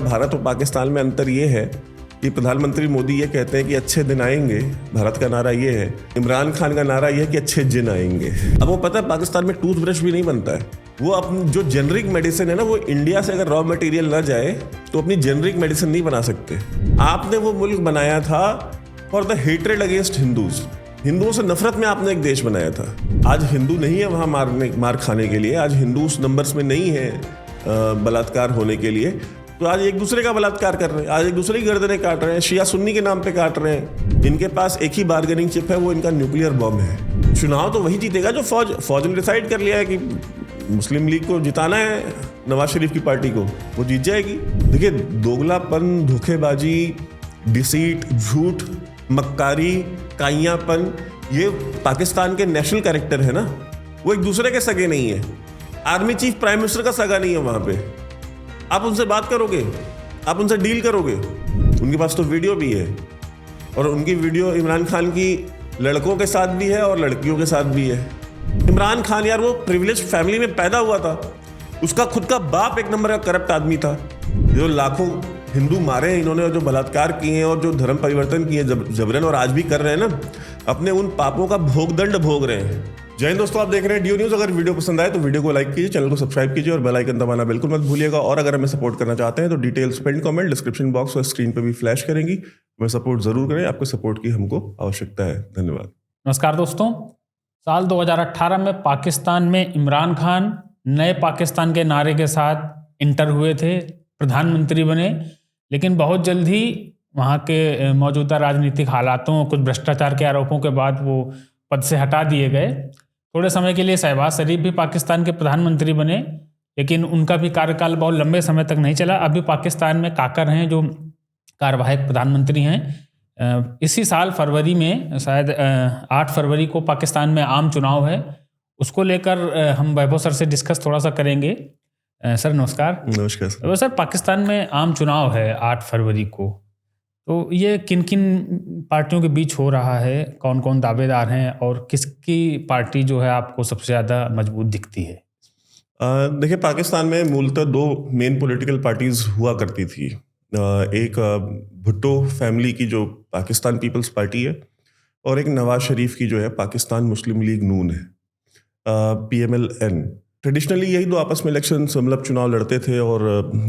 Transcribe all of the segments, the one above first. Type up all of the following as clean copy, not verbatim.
भारत और पाकिस्तान में अंतर ये है कि प्रधानमंत्री मोदी ये कहते हैं कि अच्छे दिन आएंगे, भारत का नारा ये है। इमरान खान का नारा ये है कि अच्छे दिन आएंगे। अब वो पता है पाकिस्तान में टूथब्रश भी नहीं बनता है। वो अपनी जो जेनरिक मेडिसिन है ना, वो इंडिया से अगर रॉ मटेरियल ना जाए तो अपनी जेनरिक मेडिसिन नहीं बना सकते। आपने वो मुल्क बनाया था for the hatred against Hindus, हिंदुओं से नफरत में आपने एक देश बनाया था। आज हिंदू नहीं है वहाँ मार खाने के लिए, आज हिंदू उस नंबर्स में नहीं है बलात्कार होने के लिए। तो आज एक दूसरे का बलात्कार कर रहे हैं, आज एक दूसरे की गर्दनें काट रहे हैं, शिया सुन्नी के नाम पे काट रहे हैं। इनके पास एक ही बार्गेनिंग चिप है, वो इनका न्यूक्लियर बॉम्ब है। चुनाव तो वही जीतेगा जो फौज ने डिसाइड कर लिया है कि मुस्लिम लीग को जिताना है, नवाज शरीफ की पार्टी को, वो जीत जाएगी। देखिए, दोगलापन, धोखेबाजी, डिसीट, झूठ, मक्कारी, काइयापन, ये पाकिस्तान के नेशनल कैरेक्टर है ना। वो एक दूसरे के सगे नहीं है। आर्मी चीफ प्राइम मिनिस्टर का सगा नहीं है वहां पे। आप उनसे बात करोगे, आप उनसे डील करोगे, उनके पास तो वीडियो भी है, और उनकी वीडियो इमरान खान की लड़कों के साथ भी है और लड़कियों के साथ भी है। इमरान खान यार वो प्रिविलेज फैमिली में पैदा हुआ था, उसका खुद का बाप एक नंबर का करप्ट आदमी था। जो लाखों हिंदू मारे हैं इन्होंने, और जो बलात्कार किए हैं और जो धर्म परिवर्तन किए जबरन और आज भी कर रहे हैं ना, अपने उन पापों का भोगदंड भोग रहे हैं। जय हिंद दोस्तों, आप देख रहे हैं DO न्यूज़। अगर वीडियो पसंद आए तो वीडियो को लाइक कीजिए, चैनल को सब्सक्राइब कीजिए और बेल आइकन दबाना बिल्कुल मत भूलिएगा। और अगर हमें सपोर्ट करना चाहते हैं तो details pin comment description box और स्क्रीन पर भी फ्लैश करेंगी। हमें सपोर्ट जरूर करें, आपके सपोर्ट की हमको आवश्यकता है। धन्यवाद। नमस्कार दोस्तों, साल 2018 में पाकिस्तान में इमरान खान नए पाकिस्तान के नारे के साथ इंटर हुए थे, प्रधानमंत्री बने, लेकिन बहुत जल्द ही वहाँ के मौजूदा राजनीतिक हालातों, कुछ भ्रष्टाचार के आरोपों के बाद वो पद से हटा दिए गए। थोड़े समय के लिए शहबाज शरीफ भी पाकिस्तान के प्रधानमंत्री बने, लेकिन उनका भी कार्यकाल बहुत लंबे समय तक नहीं चला। अभी पाकिस्तान में काकर हैं जो कार्यवाहक प्रधानमंत्री हैं। इसी साल फरवरी में, शायद 8 फरवरी को पाकिस्तान में आम चुनाव है, उसको लेकर हम वैभव सर से डिस्कस थोड़ा सा करेंगे। सर नमस्कार। नमस्कार सर। सर, पाकिस्तान में आम चुनाव है 8 फरवरी को, तो ये किन किन पार्टियों के बीच हो रहा है, कौन कौन दावेदार हैं और किसकी पार्टी जो है आपको सबसे ज़्यादा मजबूत दिखती है? देखिए, पाकिस्तान में मूलतः 2 मेन पॉलिटिकल पार्टीज हुआ करती थी। एक भुट्टो फैमिली की जो पाकिस्तान पीपल्स पार्टी है, और एक नवाज शरीफ की जो है पाकिस्तान मुस्लिम लीग नून है, PMLN। ट्रेडिशनली यही 2 आपस में इलेक्शन मतलब चुनाव लड़ते थे और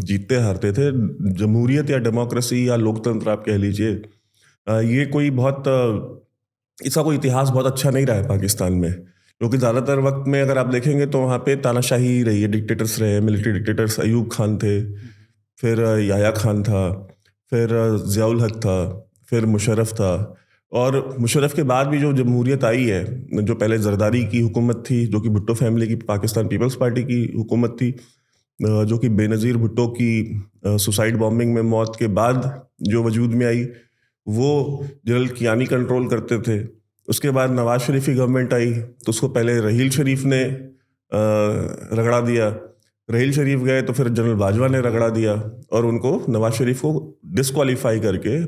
जीतते हारते थे। जमहूरियत या डेमोक्रेसी या लोकतंत्र आप कह लीजिए, ये कोई बहुत इसका कोई इतिहास बहुत अच्छा नहीं रहा है पाकिस्तान में, क्योंकि ज़्यादातर वक्त में अगर आप देखेंगे तो वहाँ पे तानाशाही रही है, डिक्टेटर्स रहे, मिलिट्री डिक्टेटर्स। अयूब खान थे, फिर याया खान था, फिर ज़ियाउल हक था, फिर मुशर्रफ था। और मुशर्रफ के बाद भी जो जमहूरियत आई है, जो पहले जरदारी की हुकूमत थी, जो कि भुट्टो फैमिली की पाकिस्तान पीपल्स पार्टी की हुकूमत थी, जो कि बेनज़ीर भुट्टो की सुसाइड बॉम्बिंग में मौत के बाद जो वजूद में आई, वो जनरल कियानी कंट्रोल करते थे। उसके बाद नवाज शरीफ की गवर्नमेंट आई तो उसको पहले रहील शरीफ ने रगड़ा दिया, रहील शरीफ गए तो फिर जनरल बाजवा ने रगड़ा दिया, और उनको नवाज शरीफ को डिस्क्वालीफाई करके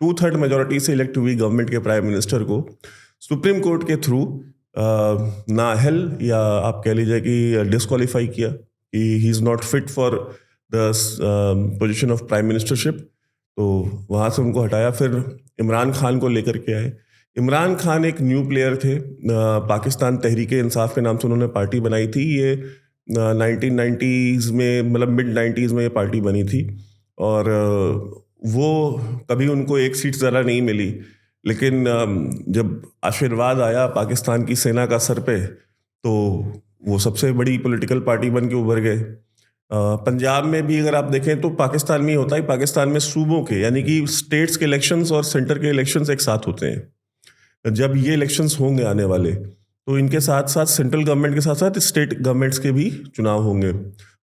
2/3 मेजॉरिटी से इलेक्ट हुई गवर्नमेंट के प्राइम मिनिस्टर को सुप्रीम कोर्ट के थ्रू नाअहल या आप कह लीजिए कि डिस्क्वालीफाई किया कि he is not fit for the position of prime ministership. तो वहाँ से उनको हटाया। फिर इमरान खान को लेकर के आए। इमरान खान एक न्यू प्लेयर थे। पाकिस्तान तहरीक इंसाफ के नाम से उन्होंने पार्टी बनाई थी। ये 1990s में, मतलब मिड 90s में ये पार्टी बनी थी, और वो कभी उनको एक सीट ज़रा नहीं मिली। लेकिन जब आशीर्वाद आया पाकिस्तान की सेना का सर पे, तो वो सबसे बड़ी पॉलिटिकल पार्टी बन के उभर गए। पंजाब में भी अगर आप देखें तो पाकिस्तान में ही होता है, पाकिस्तान में सूबों के यानी कि स्टेट्स के इलेक्शंस और सेंटर के इलेक्शंस एक साथ होते हैं। जब ये इलेक्शंस होंगे आने वाले, तो इनके साथ साथ सेंट्रल गवर्नमेंट के साथ साथ स्टेट गवर्नमेंट्स के भी चुनाव होंगे।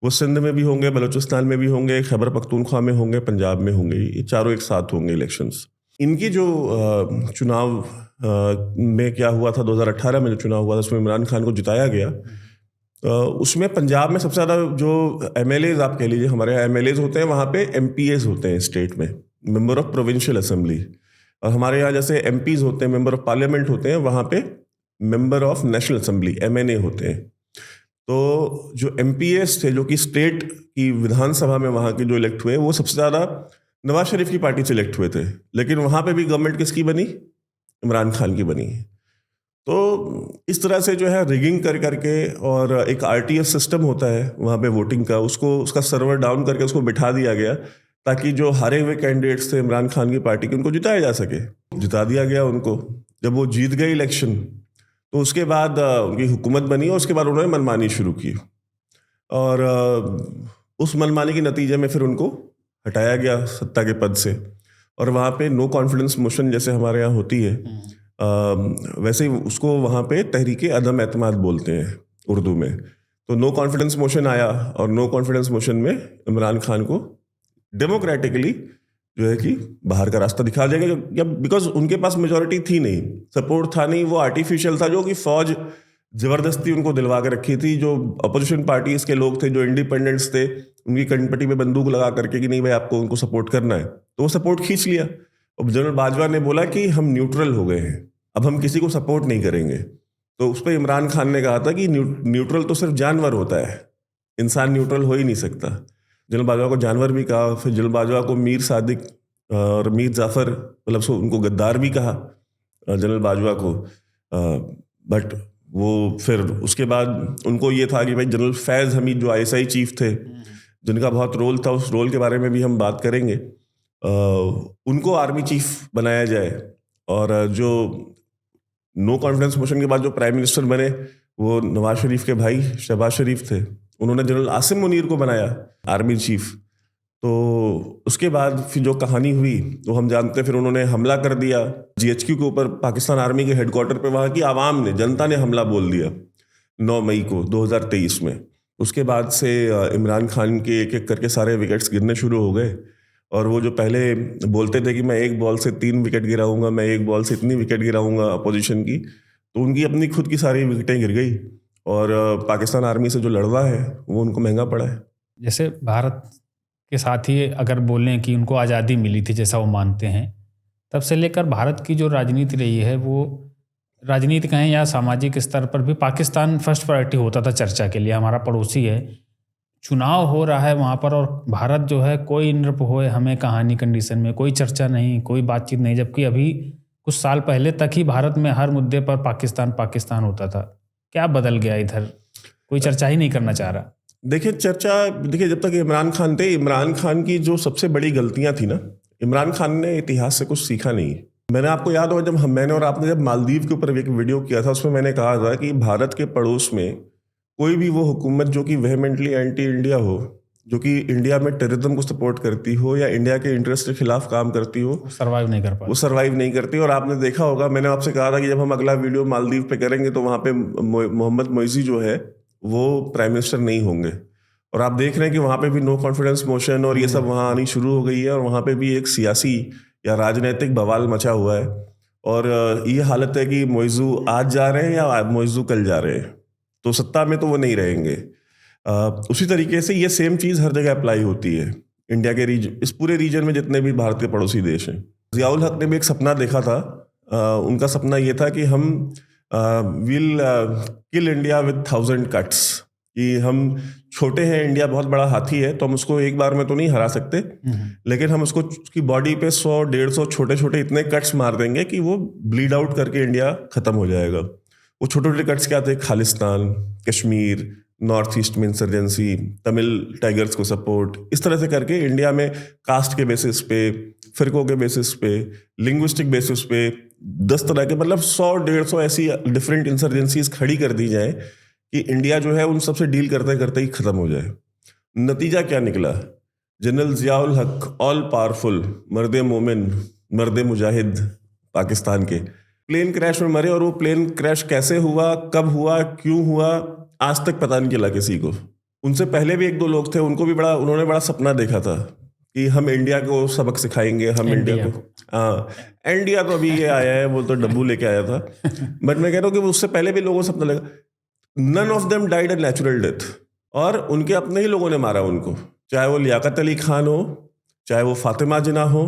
वो सिंध में भी होंगे, बलूचिस्तान में भी होंगे, खैबर पख्तूनख्वा में होंगे, पंजाब में होंगे। ये चारों एक साथ होंगे इलेक्शंस। इनकी जो चुनाव में क्या हुआ था, 2018 में जो चुनाव हुआ था उसमें इमरान खान को जिताया गया। उसमें पंजाब में सबसे ज़्यादा जो MLAs आप कह लीजिए, हमारे यहाँ MLAs होते हैं, वहाँ पे MPAs होते हैं स्टेट में, मेंबर ऑफ प्रोविंशियल असेंबली। और हमारे यहाँ जैसे MPs होते हैं, मेंबर ऑफ पार्लियामेंट होते हैं, वहाँ पे member of national assembly MNA होते हैं। तो जो MPs थे, जो कि स्टेट की विधानसभा में वहाँ के जो इलेक्ट हुए, वो सबसे ज़्यादा नवाज शरीफ की पार्टी से इलेक्ट हुए थे। लेकिन वहाँ पे भी गवर्नमेंट किसकी बनी? इमरान खान की बनी। तो इस तरह से जो है रिगिंग कर करके, और एक RTS सिस्टम होता है वहाँ पे वोटिंग का, उसका सर्वर डाउन करके उसको बिठा दिया गया ताकि जो हारे हुए कैंडिडेट्स थे इमरान खान की पार्टी के, उनको जिताया जा सके। जिता दिया गया उनको। जब वो जीत गए इलेक्शन, तो उसके बाद उनकी हुकूमत बनी और उसके बाद उन्होंने मनमानी शुरू की, और उस मनमानी के नतीजे में फिर उनको हटाया गया सत्ता के पद से। और वहाँ पे नो कॉन्फिडेंस मोशन जैसे हमारे यहाँ होती है, वैसे ही उसको वहाँ पे तहरीके अदम एतमाद बोलते हैं उर्दू में। तो नो कॉन्फिडेंस मोशन आया, और नो कॉन्फिडेंस मोशन में इमरान खान को डेमोक्रेटिकली जो है कि बाहर का रास्ता दिखा दिया गया, बिकॉज उनके पास मेजोरिटी थी नहीं, सपोर्ट था नहीं, वो आर्टिफिशियल था जो कि फौज जबरदस्ती उनको दिलवा के रखी थी। जो अपोजिशन पार्टीज के लोग थे, जो इंडिपेंडेंट्स थे, उनकी कनपट्टी पे बंदूक लगा करके कि नहीं भाई आपको उनको सपोर्ट करना है, तो वो सपोर्ट खींच लिया। अब जनरल बाजवा ने बोला कि हम न्यूट्रल हो गए हैं, अब हम किसी को सपोर्ट नहीं करेंगे। तो उस पर इमरान खान ने कहा था कि न्यूट्रल तो सिर्फ जानवर होता है, इंसान न्यूट्रल हो ही नहीं सकता। जनरल बाजवा को जानवर भी कहा, फिर जनरल बाजवा को मीर सादिक और मीर जाफर, मतलब उनको गद्दार भी कहा जनरल बाजवा को। बट वो फिर उसके बाद उनको ये था कि भाई जनरल फैज़ हमीद जो ISI चीफ थे, जिनका बहुत रोल था, उस रोल के बारे में भी हम बात करेंगे, उनको आर्मी चीफ बनाया जाए। और जो नो कॉन्फिडेंस मोशन के बाद जो प्राइम मिनिस्टर बने वो नवाज शरीफ के भाई शहबाज शरीफ थे, उन्होंने जनरल आसिम मुनीर को बनाया आर्मी चीफ। तो उसके बाद फिर जो कहानी हुई तो हम जानते हैं, फिर उन्होंने हमला कर दिया GHQ के ऊपर, पाकिस्तान आर्मी के हेडक्वार्टर पे। वहाँ की आवाम ने, जनता ने हमला बोल दिया 9 मई को 2023 में। उसके बाद से इमरान खान के एक एक करके सारे विकेट्स गिरने शुरू हो गए। और वो जो पहले बोलते थे कि मैं एक बॉल से 3 विकेट गिराऊंगा, मैं एक बॉल से इतनी विकेट गिराऊंगा अपोजिशन की, तो उनकी अपनी खुद की सारी विकेटें गिर गई, और पाकिस्तान आर्मी से जो लड़वा है वो उनको महंगा पड़ा है। जैसे भारत के साथ ही अगर बोलें कि उनको आज़ादी मिली थी जैसा वो मानते हैं, तब से लेकर भारत की जो राजनीति रही है, वो राजनीति कहें या सामाजिक स्तर पर भी पाकिस्तान फर्स्ट प्रायोरिटी होता था चर्चा के लिए। हमारा पड़ोसी है, चुनाव हो रहा है वहाँ पर, और भारत जो है कोई नृप होए हमें कहानी कंडीशन में, कोई चर्चा नहीं, कोई बातचीत नहीं। जबकि अभी कुछ साल पहले तक ही भारत में हर मुद्दे पर पाकिस्तान पाकिस्तान होता था। क्या बदल गया इधर? कोई चर्चा ही नहीं करना चाह रहा। देखिए जब तक इमरान खान थे, इमरान खान की जो सबसे बड़ी गलतियां थी ना, इमरान खान ने इतिहास से कुछ सीखा नहीं। मैंने, आपको याद होगा जब मैंने और आपने जब मालदीव के ऊपर एक वीडियो किया था, उसमें मैंने कहा था कि भारत के पड़ोस में कोई भी वो हुकूमत जो कि वेहेमेंटली एंटी इंडिया हो, जो कि इंडिया में टेररिज्म को सपोर्ट करती हो या इंडिया के इंटरेस्ट के खिलाफ काम करती हो, वो सर्वाइव नहीं करती। और आपने देखा होगा, मैंने आपसे कहा था कि जब हम अगला वीडियो मालदीव पे करेंगे तो वहाँ पे मोहम्मद मोइजी जो है वो प्राइम मिनिस्टर नहीं होंगे। और आप देख रहे हैं कि वहाँ पे भी नो कॉन्फिडेंस मोशन और ये सब वहाँ आनी शुरू हो गई है, और वहाँ पे भी एक सियासी या राजनीतिक बवाल मचा हुआ है। और ये हालत है कि मोइजू आज जा रहे हैं या मोइजू कल जा रहे हैं, तो सत्ता में तो वो नहीं रहेंगे। उसी तरीके से ये सेम चीज़ हर जगह अप्लाई होती है इंडिया के इस पूरे रीजन में जितने भी भारत के पड़ोसी देश हैं। ज़ियाउल हक ने भी एक सपना देखा था। उनका सपना ये था कि हम will kill India with 1000 cuts, कि हम छोटे हैं, इंडिया बहुत बड़ा हाथी है, तो हम उसको एक बार में तो नहीं हरा सकते, लेकिन हम उसको उसकी बॉडी पे 100-150 छोटे छोटे इतने कट्स मार देंगे कि वो ब्लीड आउट करके इंडिया खत्म हो जाएगा। वो छोटे छोटे कट्स क्या थे? खालिस्तान, कश्मीर, नॉर्थ ईस्ट में इंसर्जेंसी, तमिल टाइगर्स को सपोर्ट, इस तरह से करके इंडिया में कास्ट के बेसिस पे, फिरकों के बेसिस पे, लिंग्विस्टिक बेसिस पे 10 तरह के, मतलब 100-150 ऐसी डिफरेंट इंसर्जेंसीज खड़ी कर दी जाए कि इंडिया जो है उन सबसे डील करते करते ही खत्म हो जाए। नतीजा क्या निकला? जनरल ज़ियाउल हक, ऑल पावरफुल, मर्द मोमिन, मर्द मुजाहिद पाकिस्तान के, प्लेन क्रैश में मरे। और वो प्लेन क्रैश कैसे हुआ, कब हुआ, क्यों हुआ, आज तक पता नहीं चला किसी को। उनसे पहले भी 1-2 लोग थे, उन्होंने बड़ा सपना देखा था कि हम इंडिया को सबक सिखाएंगे, हम इंडिया को, इंडिया तो अभी ये आया है, वो तो डब्बू लेके आया था। बट मैं कह रहा हूँ कि उससे पहले भी लोगों को सपना लगा। None of them died a natural death, और उनके अपने ही लोगों ने मारा उनको, चाहे वो लियाकत अली खान हो, चाहे वो फातिमा जिना हो।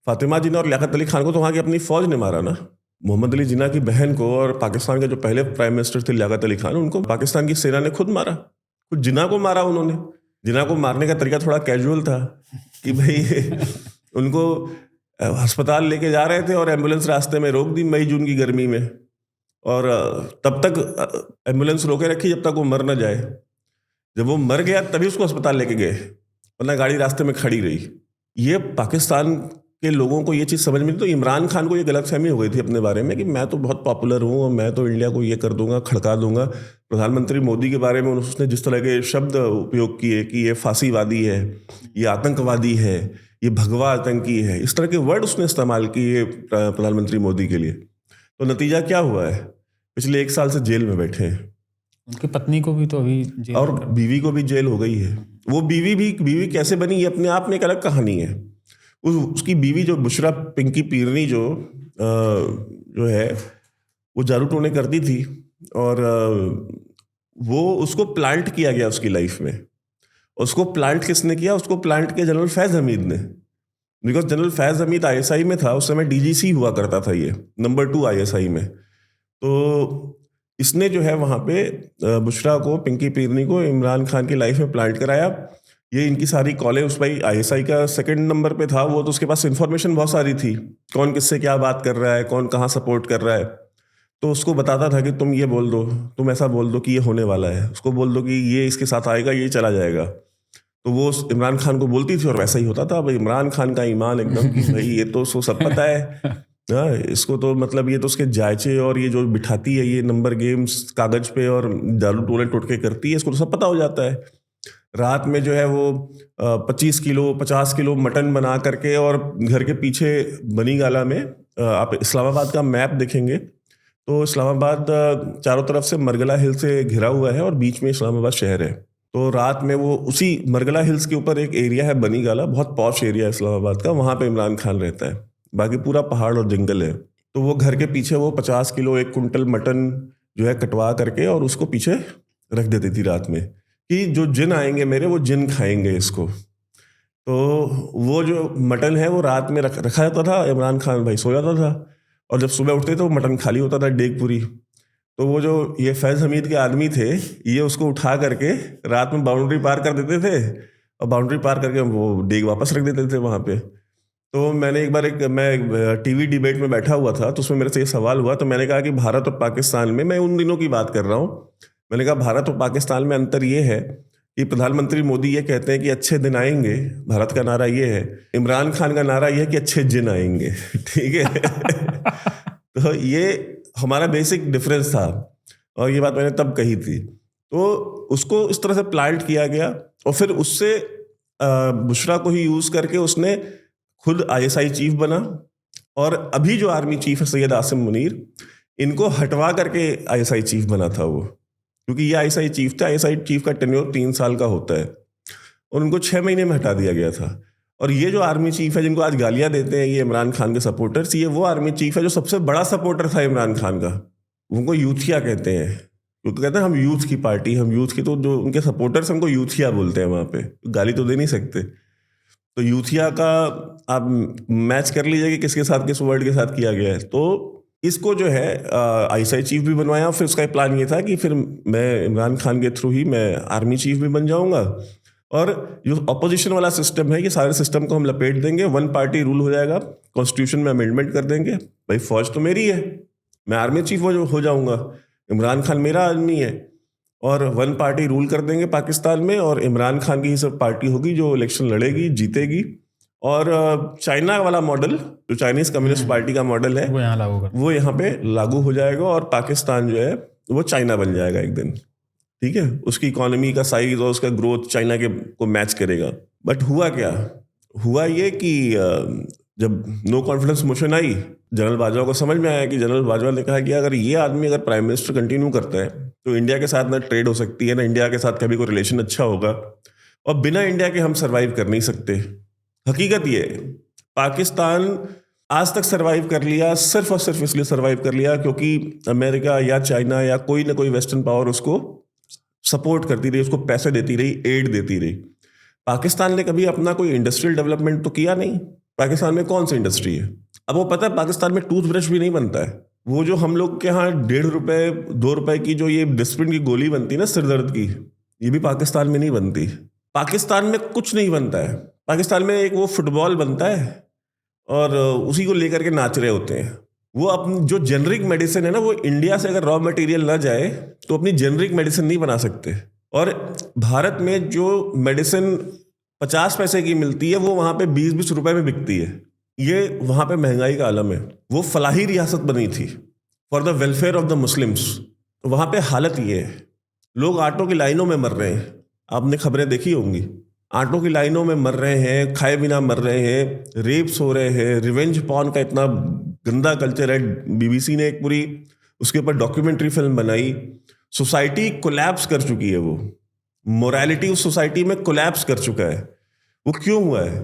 फातिमा जिना और लियाकत अली खान को तो वहाँ की अपनी फौज ने मारा ना। मोहम्मद अली जिना की बहन को और पाकिस्तान के जो पहले प्राइम मिनिस्टर थे लियाकत अली खान, उनको पाकिस्तान की सेना ने खुद मारा। कुछ जिन्ना को मारा उन्होंने। जिन्ना को मारने का तरीका थोड़ा कैजुअल था कि भाई उनको अस्पताल लेके जा रहे थे और एम्बुलेंस रास्ते में रोक दी मई जून की गर्मी में, और तब तक एम्बुलेंस रोके रखी जब तक वो मर ना जाए। जब वो मर गया तभी उसको अस्पताल लेके गए, वरना गाड़ी रास्ते में खड़ी रही। ये पाकिस्तान के लोगों को ये चीज़ समझ में, तो इमरान खान को ये गलतफहमी हो गई थी अपने बारे में कि मैं तो बहुत पॉपुलर हूँ और मैं तो इंडिया को ये कर दूंगा, खड़का दूंगा। प्रधानमंत्री मोदी के बारे में उसने जिस तरह के शब्द उपयोग किए कि ये फांसीवादी है, ये आतंकवादी है, ये भगवा आतंकी है, इस तरह के वर्ड उसने इस्तेमाल किए प्रधानमंत्री मोदी के लिए। तो नतीजा क्या हुआ है, पिछले 1 साल से जेल में बैठे हैं। उनकी पत्नी को भी तो अभी जेल और बीवी को भी जेल हो गई है। वो बीवी कैसे बनी, ये अपने आप में एक अलग कहानी है। उसकी बीवी जो बुशरा पिंकी पीरनी जो है वो जादू टोने करती थी, और वो उसको प्लांट किया गया उसकी लाइफ में। उसको प्लांट किसने किया? उसको प्लांट किया जनरल फैज़ हमीद ने। Because general Faiz Hamid ISI में था उस समय, DGC हुआ करता था ये, नंबर 2 ISI में। तो इसने जो है वहाँ पे बुशरा को, पिंकी पीरनी को इमरान खान की लाइफ में प्लांट कराया। ये इनकी सारी कॉलेज, उस भाई ISI का 2nd नंबर पे था वो, तो उसके पास इन्फॉर्मेशन बहुत सारी थी, कौन किससे क्या बात कर रहा है, कौन कहाँ सपोर्ट कर रहा है। तो उसको बताता था कि तुम ये बोल दो, तुम ऐसा बोल दो कि ये होने वाला है, उसको बोल दो कि ये इसके साथ आएगा, ये चला जाएगा। तो वो इमरान खान को बोलती थी और वैसा ही होता था। भाई इमरान खान का ईमान एकदम कि भाई ये तो सब पता है, इसको तो मतलब ये तो उसके जायचे, और ये जो बिठाती है ये नंबर गेम्स कागज पे और दारू टोले टोटके करती है, इसको तो सब पता हो जाता है। रात में जो है वो 25 किलो 50 किलो मटन बना करके, और घर के पीछे बनीगाला में आप इस्लामाबाद का मैप देखेंगे तो इस्लामाबाद चारों तरफ से मरगला हिल से घिरा हुआ है और बीच में इस्लामाबाद शहर है। तो रात में वो उसी मरगला हिल्स के ऊपर एक एरिया है बनीगाला, बहुत पॉश एरिया है इस्लामाबाद का, वहाँ पे इमरान खान रहता है, बाकी पूरा पहाड़ और जंगल है। तो वो घर के पीछे वो 50 किलो 1 कुंटल मटन जो है कटवा करके और उसको पीछे रख देती थी रात में, कि जो जिन आएंगे मेरे, वो जिन खाएंगे इसको। तो वो जो मटन है वो रात में रखा जाता था, इमरान खान भाई सो जाता था, और जब सुबह उठते तो मटन खाली होता था, डेग पूरी। तो वो जो ये फैज़ हमीद के आदमी थे, ये उसको उठा करके रात में बाउंड्री पार कर देते थे, और बाउंड्री पार करके वो डेग वापस रख देते थे वहाँ पे। तो मैंने एक बार मैं टीवी डिबेट में बैठा हुआ था, तो उसमें मेरे से ये सवाल हुआ, तो मैंने कहा कि भारत और पाकिस्तान में, मैं उन दिनों की बात कर रहा हूँ, मैंने कहा भारत और पाकिस्तान में अंतर ये है कि प्रधानमंत्री मोदी ये कहते हैं कि अच्छे दिन आएंगे, भारत का नारा ये है, इमरान खान का नारा ये है कि अच्छे जिन आएंगे। ठीक है। तो ये हमारा बेसिक डिफरेंस था, और ये बात मैंने तब कही थी। तो उसको इस तरह से प्लांट किया गया, और फिर उससे बुशरा को ही यूज़ करके उसने खुद ISI चीफ बना, और अभी जो आर्मी चीफ है सैयद आसिम मुनीर, इनको हटवा करके ISI चीफ बना था वो, क्योंकि ये ISI चीफ था। ISI चीफ का टेन्योर 3 साल का होता है, और उनको 6 महीने में हटा दिया गया था। और ये जो आर्मी चीफ है जिनको आज गालियां देते हैं ये इमरान खान के सपोर्टर्स, ये वो आर्मी चीफ है जो सबसे बड़ा सपोर्टर था इमरान खान का। उनको यूथिया कहते हैं, क्योंकि कहते हैं हम यूथ की पार्टी, हम यूथ की, तो जो उनके सपोर्टर्स हमको यूथिया बोलते हैं वहाँ पे, गाली तो दे नहीं सकते। तो यूथिया का आप मैच कर लीजिए कि किसके साथ, किस वर्ड के साथ किया गया है। तो इसको जो है ISI चीफ भी बनवाया। फिर उसका प्लान ये था कि फिर मैं इमरान खान के थ्रू ही मैं आर्मी चीफ भी बन जाऊंगा, और जो अपोजिशन वाला सिस्टम है, ये सारे सिस्टम को हम लपेट देंगे, 1 पार्टी रूल हो जाएगा, कॉन्स्टिट्यूशन में अमेंडमेंट कर देंगे, भाई फौज तो मेरी है, मैं आर्मी चीफ हो जाऊंगा, इमरान खान मेरा आदमी है, और 1 पार्टी रूल कर देंगे पाकिस्तान में, और इमरान खान की ही सब पार्टी होगी जो इलेक्शन लड़ेगी, जीतेगी। और चाइना वाला मॉडल, जो चाइनीज कम्युनिस्ट पार्टी का मॉडल है, वो यहाँ पे लागू हो जाएगा, और पाकिस्तान जो है वो चाइना बन जाएगा एक दिन। ठीक है, उसकी इकोनॉमी का साइज और उसका ग्रोथ चाइना के को मैच करेगा। बट हुआ क्या? हुआ ये कि जब नो कॉन्फिडेंस मोशन आई, जनरल बाजवा को समझ में आया कि जनरल बाजवा ने कहा कि अगर ये आदमी अगर प्राइम मिनिस्टर कंटिन्यू करता है तो इंडिया के साथ ना ट्रेड हो सकती है, ना इंडिया के साथ कभी कोई रिलेशन अच्छा होगा, और बिना इंडिया के हम सर्वाइव कर नहीं सकते। हकीकत ये है, पाकिस्तान आज तक सर्वाइव कर लिया सिर्फ और सिर्फ इसलिए सर्वाइव कर लिया क्योंकि अमेरिका या चाइना या कोई ना कोई वेस्टर्न पावर उसको सपोर्ट करती रही, उसको पैसे देती रही, एड देती रही। पाकिस्तान ने कभी अपना कोई इंडस्ट्रियल डेवलपमेंट तो किया नहीं। पाकिस्तान में कौन सी इंडस्ट्री है? अब वो पता है पाकिस्तान में टूथब्रश भी नहीं बनता है। वो जो हम लोग के यहाँ 1.5 रुपए 2 रुपए की जो ये डिस्प्रिन की गोली बनती है ना सिर दर्द की, ये भी पाकिस्तान में नहीं बनती। पाकिस्तान में कुछ नहीं बनता है। पाकिस्तान में एक वो फुटबॉल बनता है और उसी को लेकर के नाच रहे होते हैं। वो अपनी जो जेनरिक मेडिसिन है ना, वो इंडिया से अगर रॉ मटेरियल ना जाए तो अपनी जेनरिक मेडिसिन नहीं बना सकते। और भारत में जो मेडिसिन 50 पैसे की मिलती है वो वहाँ पे 20-20 रुपए में बिकती है। ये वहाँ पे महंगाई का आलम है। वो फलाही रियासत बनी थी for the welfare of the Muslims. वहाँ पे हालत ये है, लोग ऑटो की लाइनों में मर रहे हैं। आपने खबरें देखी होंगी, ऑटो की लाइनों में मर रहे हैं, खाए बिना मर रहे हैं, रेप्स हो रहे हैं। रिवेंज पॉर्न का इतना गंदा कल्चर है। बीबीसी ने एक पूरी उसके ऊपर डॉक्यूमेंट्री फिल्म बनाई। सोसाइटी कोलैप्स कर चुकी है। वो मोरालिटी उस सोसाइटी में कोलैप्स कर चुका है। वो क्यों हुआ है?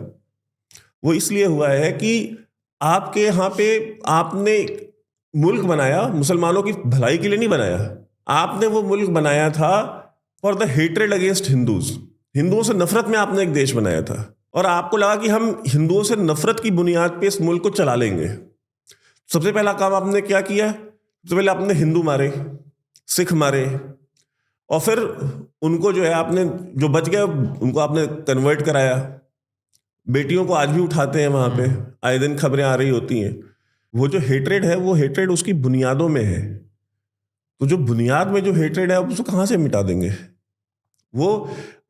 वो इसलिए हुआ है कि आपके यहाँ पे आपने मुल्क बनाया मुसलमानों की भलाई के लिए नहीं बनाया। आपने वो मुल्क बनाया था for the hatred against Hindus. हिंदुओं से नफरत में आपने एक देश बनाया था और आपको लगा कि हम हिंदुओं से नफरत की बुनियाद पे इस मुल्क को चला लेंगे। सबसे पहला काम आपने क्या किया? सबसे पहले आपने हिंदू मारे, सिख मारे, और फिर उनको जो है आपने, जो बच गए उनको आपने कन्वर्ट कराया। बेटियों को आज भी उठाते हैं वहाँ पे, आए दिन खबरें आ रही होती हैं। वो जो हेट्रेड है, वो हेट्रेड उसकी बुनियादों में है। तो जो बुनियाद में जो हेट्रेड है उसको कहाँ से मिटा देंगे? वो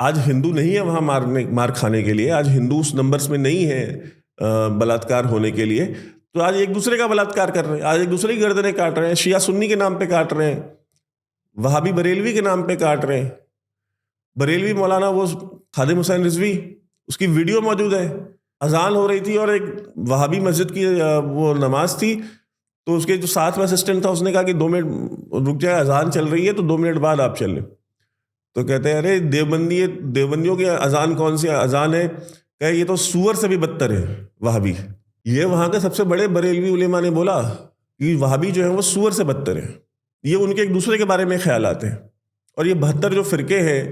आज हिंदू नहीं है वहाँ मार खाने के लिए। आज हिंदू उस नंबर्स में नहीं है बलात्कार होने के लिए। तो आज एक दूसरे का बलात्कार कर रहे हैं, आज एक दूसरे की गर्दनें काट रहे हैं। शिया सुन्नी के नाम पे काट रहे हैं, वहाबी बरेलवी के नाम पे काट रहे हैं। बरेलवी मौलाना वो खादिम हुसैन रिजवी, उसकी वीडियो मौजूद है। अजान हो रही थी और एक वहाबी मस्जिद की वो नमाज थी, तो उसके जो साथ में असिस्टेंट था उसने कहा कि 2 मिनट रुक जाए, अजान चल रही है तो 2 मिनट बाद आप चलें। तो कहते हैं अरे देवबंदियों की अजान कौन सी अजान है? कहे ये तो सूअर से भी बदतर है वहाबी। ये वहाँ के सबसे बड़े बरेलवी उलेमा ने बोला कि वहाबी जो है वो सूअर से बदतर है। ये उनके एक दूसरे के बारे में ख्याल आते हैं। और ये 72 जो फिरके हैं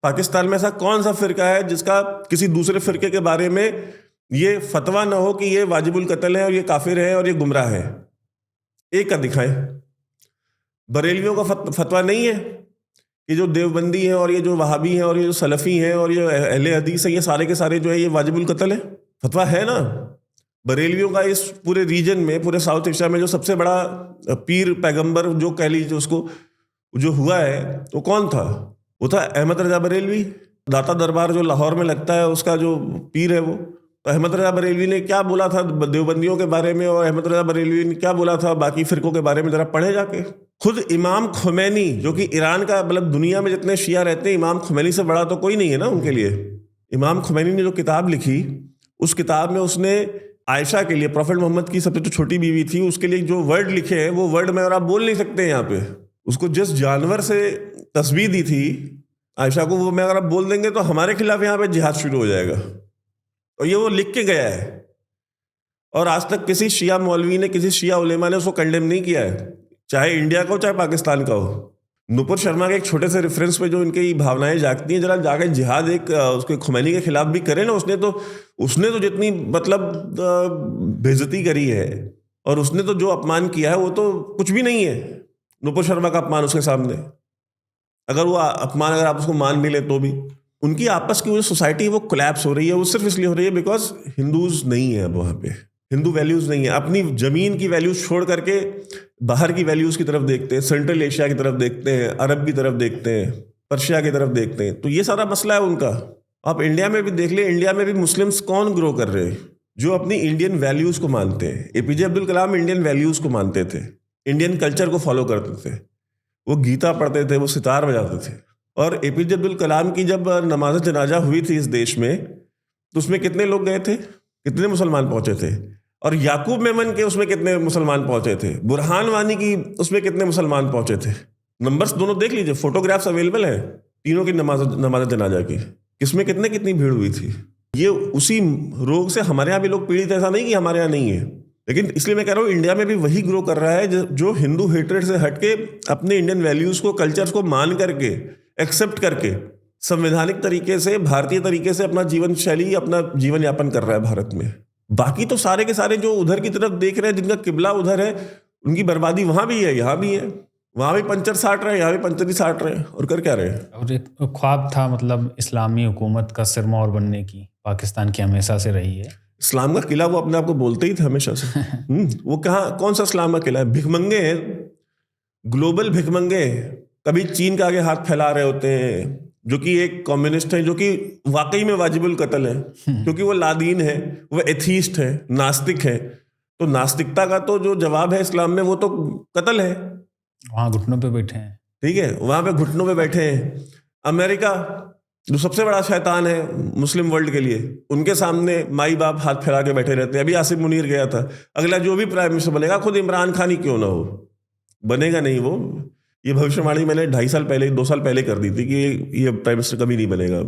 पाकिस्तान में, ऐसा कौन सा फिरका है जिसका किसी दूसरे फिरके के बारे में ये फतवा ना हो कि ये वाजिबुल कत्ल है और ये काफिर है और ये गुमराह है? एक का दिखाएं। बरेलवियों का फतवा नहीं है कि जो देवबंदी हैं और ये जो वहाबी हैं और ये जो सलफ़ी हैं और ये अहले हदीस हैं, ये सारे के सारे जो है ये वाजिबुल कत्ल है? फतवा है ना। बरेलवियों का इस पूरे रीजन में, पूरे साउथ एशिया में जो सबसे बड़ा पीर पैगंबर जो कह लीजिए उसको, जो हुआ है वो कौन था? वो था अहमद रजा बरेलवी। दाता दरबार जो लाहौर में लगता है उसका जो पीर है वो। तो अहमद रजा बरेलवी ने क्या बोला था देवबंदियों के बारे में, और अहमद रजा बरेलवी ने क्या बोला था बाकी फिरकों के बारे में, जरा पढ़े जाके। खुद इमाम खुमैनी जो कि ईरान का, मतलब दुनिया में जितने शिया रहते हैं इमाम खुमैनी से बड़ा तो कोई नहीं है ना उनके लिए। इमाम खुमैनी ने जो किताब लिखी, उस किताब में उसने आयशा के लिए, प्रॉफेट मोहम्मद की सबसे जो छोटी बीवी थी, उसके लिए जो वर्ड लिखे हैं वो वर्ड में और आप बोल नहीं सकते यहाँ पे। उसको जिस जानवर से तस्बीह दी थी आयशा को, वो मैं अगर आप बोल देंगे तो हमारे खिलाफ यहाँ पे जिहाद शुरू हो जाएगा। और ये वो लिख के गया है और आज तक किसी शिया मौलवी ने, किसी शिया उलेमा ने उसको कंडेम नहीं किया है, चाहे इंडिया का हो चाहे पाकिस्तान का हो। नुपुर शर्मा के एक छोटे से रेफरेंस पे जो इनकी भावनाएं जागती हैं, जरा जाके जिहाद एक उसके खुमैनी के खिलाफ भी करे ना। उसने तो जितनी मतलब बेइज्जती करी है और उसने तो जो अपमान किया है वो तो कुछ भी नहीं है नुपुर शर्मा का अपमान उसके सामने। अगर वो अपमान अगर आप उसको मान भी ले तो भी उनकी आपस की वो सोसाइटी वो कोलैप्स हो रही है। वो सिर्फ इसलिए हो रही है बिकॉज हिंदूज नहीं है अब वहाँ पे, हिंदू वैल्यूज नहीं है। अपनी जमीन की वैल्यूज छोड़ करके बाहर की वैल्यूज की तरफ देखते हैं, सेंट्रल एशिया की तरफ देखते हैं, अरब की तरफ देखते हैं, पर्शिया की तरफ देखते हैं। तो ये सारा मसला है उनका। आप इंडिया में भी देख ले, इंडिया में भी मुस्लिम्स कौन ग्रो कर रहे हैं? जो अपनी इंडियन वैल्यूज को मानते हैं। APJ Abdul Kalam Indian values को मानते थे, इंडियन कल्चर को फॉलो करते थे, वो गीता पढ़ते थे, वो सितार बजाते थे। और एपीजे अब्दुल कलाम की जब नमाज जनाजा हुई थी इस देश में, तो उसमें कितने लोग गए थे, कितने मुसलमान पहुंचे थे? और याकूब मेमन के उसमें कितने मुसलमान पहुंचे थे? बुरहान वानी की उसमें कितने मुसलमान पहुंचे थे? नंबर्स दोनों देख लीजिए, फोटोग्राफ्स अवेलेबल हैं तीनों की नमाज जनाजा की, किसमें कितनी भीड़ हुई थी। ये उसी रोग से हमारे यहाँ भी लोग पीड़ित, ऐसा नहीं कि हमारे यहाँ नहीं है। लेकिन इसलिए मैं कह रहा हूँ इंडिया में भी वही ग्रो कर रहा है जो हिंदू हेट्रेड से हटके अपने इंडियन वैल्यूज को, कल्चर्स को मान करके, एक्सेप्ट करके, संवैधानिक तरीके से, भारतीय तरीके से अपना जीवन शैली, अपना जीवन यापन कर रहा है भारत में। बाकी तो सारे के सारे जो उधर की तरफ देख रहे हैं, जिनका किबला उधर है, उनकी बर्बादी वहां भी है, यहाँ भी है। वहां भी पंचर साट रहे हैं, यहाँ भी पंचर ही साट रहे हैं, और कर क्या रहे हैं। और एक ख्वाब था मतलब इस्लामी हुकूमत का सिरमौर बनने की, पाकिस्तान की हमेशा से रही है। इस्लाम का किला वो अपने आप को बोलते ही थे हमेशा से। वो कहाँ, कौन सा इस्लाम का किला है? भिखमंगे हैं, ग्लोबल भिखमंगे। कभी चीन के आगे हाथ फैला रहे होते हैं, जो कि एक कम्युनिस्ट है, जो कि वाकई में वाजिबुल कत्ल है, क्योंकि वो लादीन है, वो एथीस्ट है, नास्तिक है। तो नास्तिकता का तो जो जवाब है इस्लाम में, वो तो कत्ल है। वहाँ घुटनों पे बैठे हैं। ठीक है, वहां पे घुटनों पे बैठे हैं। अमेरिका जो सबसे बड़ा शैतान है मुस्लिम वर्ल्ड के लिए, उनके सामने माई बाप हाथ फैला के बैठे रहते हैं। अभी आसिफ मुनीर गया था, अगला जो भी प्राइम मिनिस्टर बनेगा, खुद इमरान खान ही क्यों ना हो, बनेगा नहीं वो। ये भविष्यवाणी मैंने 2.5 साल पहले, 2 साल पहले कर दी थी कि ये प्राइम मिनिस्टर कभी नहीं बनेगा।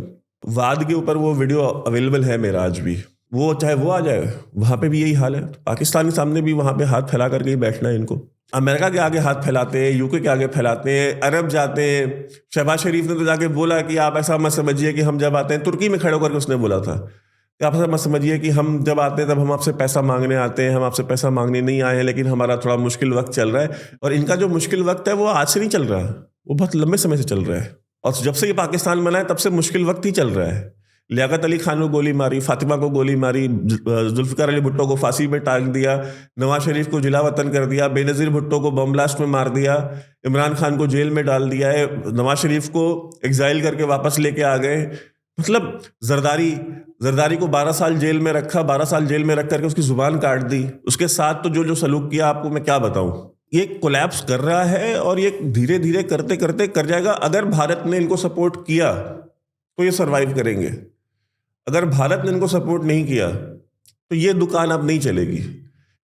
वाद के ऊपर वो वीडियो अवेलेबल है मेरा आज भी, वो चाहे वो आ जाए, वहां पे भी यही हाल है। पाकिस्तान के सामने भी वहां पे हाथ फैला करके ही बैठना है इनको। अमेरिका के आगे हाथ फैलाते हैं, यूके के आगे फैलाते हैं, अरब जाते हैं। शहबाज शरीफ ने तो जाके बोला कि आप ऐसा मत समझिए कि हम जब आते हैं, तुर्की में खड़े होकर के उसने बोला था कि आप ऐसा मत समझिए कि हम जब आते हैं तब हम आपसे पैसा मांगने आते हैं, हम आपसे पैसा मांगने नहीं आए हैं, लेकिन हमारा थोड़ा मुश्किल वक्त चल रहा है। और इनका जो मुश्किल वक्त है वो आज से नहीं चल रहा, वो बहुत लंबे समय से चल रहा है। और जब से ये पाकिस्तान बना है तब से मुश्किल वक्त ही चल रहा है। लियाकत अली खान को गोली मारी, फातिमा को गोली मारी, जुल्फिकार अली भुट्टो को फांसी में टांग दिया, नवाज शरीफ को जिला वतन कर दिया, बेनज़ीर भुट्टो को बम ब्लास्ट में मार दिया, इमरान खान को जेल में डाल दिया है, नवाज शरीफ को एग्जाइल करके वापस लेके आ गए। मतलब जरदारी को 12 साल जेल में रखा, 12 साल जेल में रख करके उसकी जुबान काट दी। उसके साथ तो जो जो सलूक किया, आपको मैं क्या बताऊं। ये कोलैप्स कर रहा है और ये धीरे धीरे करते करते कर जाएगा। अगर भारत ने इनको सपोर्ट किया तो ये सरवाइव करेंगे, अगर भारत ने इनको सपोर्ट नहीं किया तो ये दुकान अब नहीं चलेगी।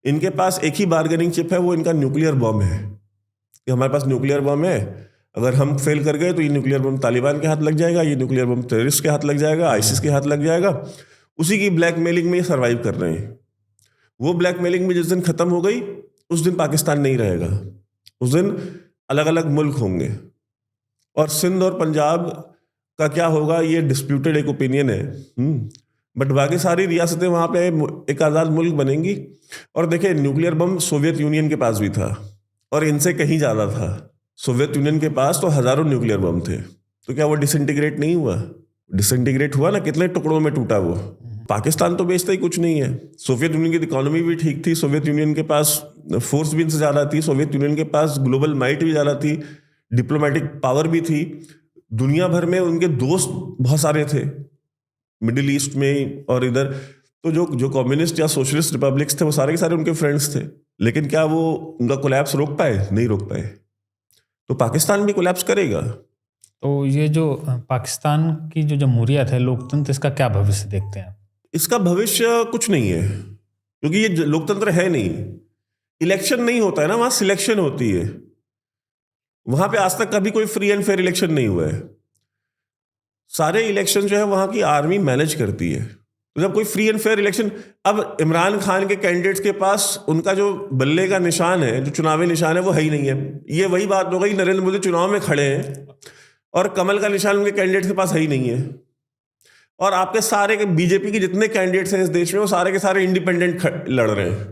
इनके पास एक ही बार्गेनिंग चिप है, वो इनका न्यूक्लियर बम है कि हमारे पास न्यूक्लियर बम है, अगर हम फेल कर गए तो ये न्यूक्लियर बम तालिबान के हाथ लग जाएगा, ये न्यूक्लियर बम टेररिस्ट के हाथ लग जाएगा, आईसिस के हाथ लग जाएगा। उसी की ब्लैकमेलिंग में ये सर्वाइव कर रहे हैं। वो ब्लैकमेलिंग में जिस दिन खत्म हो गई, उस दिन पाकिस्तान नहीं रहेगा, उस दिन अलग अलग मुल्क होंगे। और सिंध और पंजाब का क्या होगा ये डिस्प्यूटेड एक ओपिनियन है, बट बाकी सारी रियासतें वहाँ पे एक आज़ाद मुल्क बनेंगी। और देखिए, न्यूक्लियर बम सोवियत यूनियन के पास भी था और इनसे कहीं ज़्यादा था। सोवियत यूनियन के पास तो हज़ारों न्यूक्लियर बम थे, तो क्या वो डिसइंटीग्रेट नहीं हुआ? डिसइंटीग्रेट हुआ ना, कितने टुकड़ों में टूटा वो। पाकिस्तान तो बेचता ही कुछ नहीं है। सोवियत यूनियन की इकोनॉमी भी ठीक थी, सोवियत यूनियन के पास फोर्स भी इनसे ज़्यादा थी, सोवियत यूनियन के पास ग्लोबल माइट भी ज़्यादा थी, डिप्लोमेटिक पावर भी थी, दुनिया भर में उनके दोस्त बहुत सारे थे, मिडिल ईस्ट में और इधर। तो जो कम्युनिस्ट या सोशलिस्ट रिपब्लिक्स थे वो सारे के सारे उनके फ्रेंड्स थे। लेकिन क्या वो उनका कोलैप्स रोक पाए? नहीं रोक पाए। तो पाकिस्तान भी कोलैप्स करेगा। तो ये जो पाकिस्तान की जो जमहूरियत है, लोकतंत्र, इसका क्या भविष्य देखते हैं? इसका भविष्य कुछ नहीं है, क्योंकि ये लोकतंत्र है नहीं। इलेक्शन नहीं होता है ना, वहां सिलेक्शन होती है। वहां पे आज तक कभी कोई फ्री एंड फेयर इलेक्शन नहीं हुआ है। सारे इलेक्शन जो है वहां की आर्मी मैनेज करती है। तो जब कोई फ्री एंड फेयर इलेक्शन, अब इमरान खान के कैंडिडेट्स के पास उनका जो बल्ले का निशान है, जो चुनावी निशान है, वो है ही नहीं है। ये वही बात हो गई, नरेंद्र मोदी चुनाव में खड़े हैं और कमल का निशान उनके कैंडिडेट्स के पास है ही नहीं है। और आपके सारे के बीजेपी के जितने कैंडिडेट्स हैं इस देश में, वो सारे के सारे इंडिपेंडेंट लड़ रहे हैं।